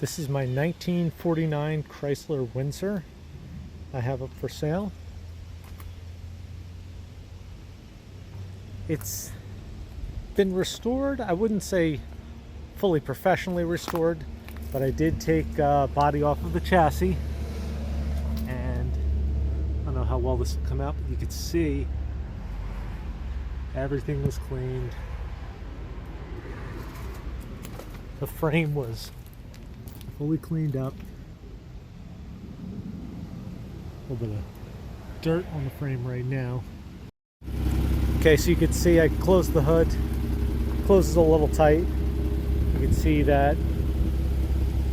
This is my 1949 Chrysler Windsor I have up for sale. It's been restored. I wouldn't say fully professionally restored, but I did take body off of the chassis, and I don't know how well this will come out, but you could see everything was cleaned. The frame was fully cleaned up. A little bit of dirt on the frame right now. Okay, so you can see I closed the hood. Closes a little tight. You can see that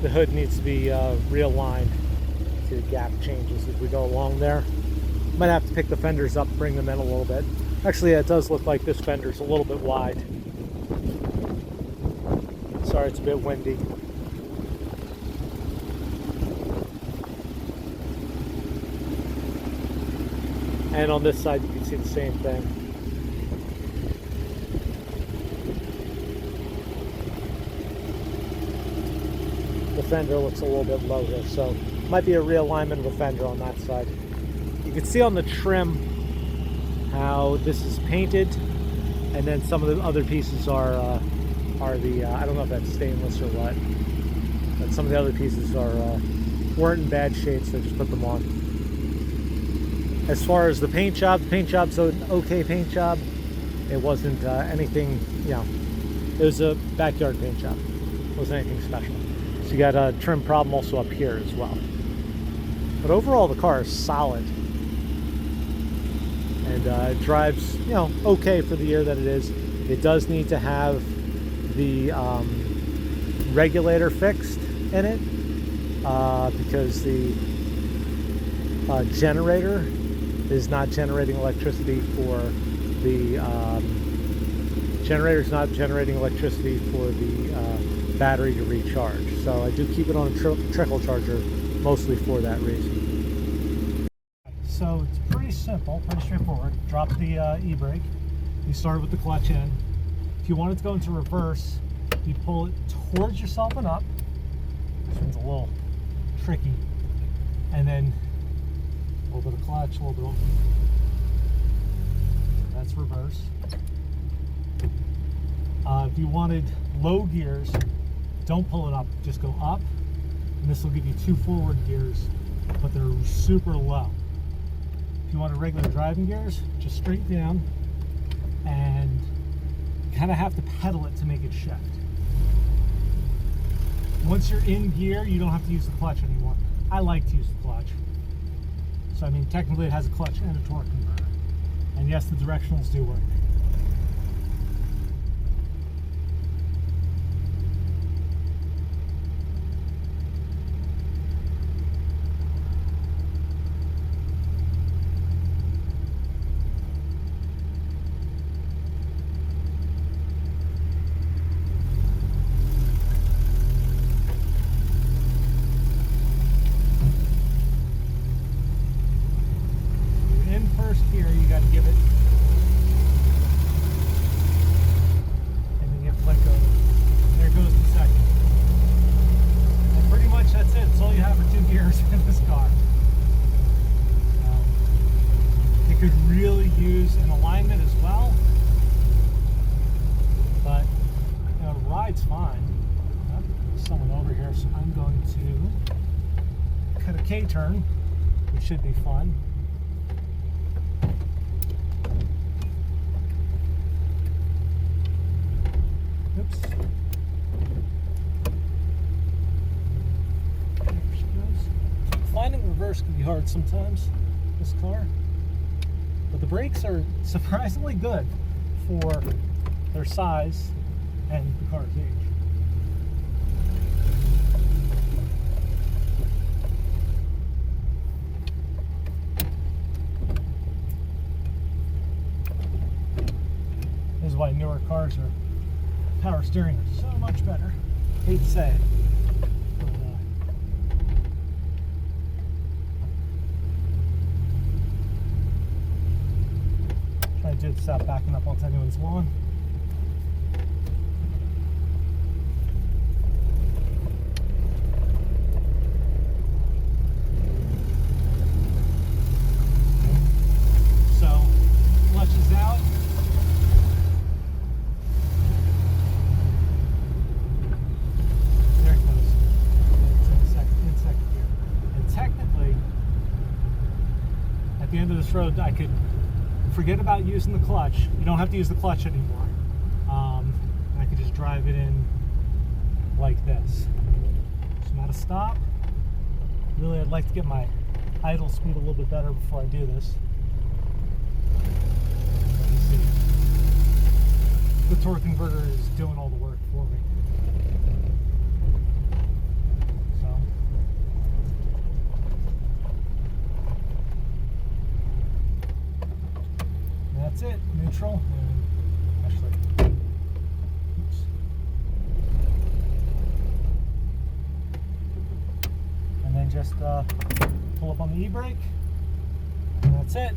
the hood needs to be realigned. See the gap changes as we go along there. Might have to pick the fenders up, bring them in a little bit. Actually, yeah, it does look like this fender's a little bit wide. Sorry, it's a bit windy. And on this side, you can see the same thing. The fender looks a little bit low here, so might be a realignment of the fender on that side. You can see on the trim how this is painted, and then some of the other pieces are the I don't know if that's stainless or what, but some of the other pieces weren't in bad shape, so I just put them on. As far as the paint's an okay paint job. It wasn't anything, you know, it was a backyard paint job. It wasn't anything special. So you got a trim problem also up here as well. But overall, the car is solid. And it drives, you know, okay for the year that it is. It does need to have the regulator fixed in it because the generator is not generating electricity for the battery to recharge. So I do keep it on a trickle charger mostly for that reason. So it's pretty simple, pretty straightforward. Drop the e-brake. You start with the clutch in. If you want it to go into reverse, you pull it towards yourself and up. This one's a little tricky. And then a little bit of clutch, a little bit of... That's reverse. If you wanted low gears, don't pull it up, just go up. And this will give you 2 forward gears, but they're super low. If you want regular driving gears, just straight down, and you kind of have to pedal it to make it shift. Once you're in gear, you don't have to use the clutch anymore. I like to use the clutch. So I mean, technically it has a clutch and a torque converter. And yes, the directionals do work. First gear, you got to give it, and then you have to let go. There goes the second. And pretty much that's it. That's all you have for 2 gears in this car. It could really use an alignment as well, but you know, the ride's fine. There's someone over here, so I'm going to cut a K-turn, which should be fun. Oops. There she goes. Finding reverse can be hard sometimes, this car. But the brakes are surprisingly good for their size and the car's age. This is why newer cars are power steering is so much better. Hate to say it. But, try to do this without backing up onto anyone's lawn. this road, I could forget about using the clutch. You don't have to use the clutch anymore. I could just drive it in like this. So I'm at a stop. Really, I'd like to get my idle speed a little bit better before I do this. You see, the torque converter is doing all the work for me. So, that's it. Neutral. And actually, oops. And then just pull up on the e-brake, and that's it.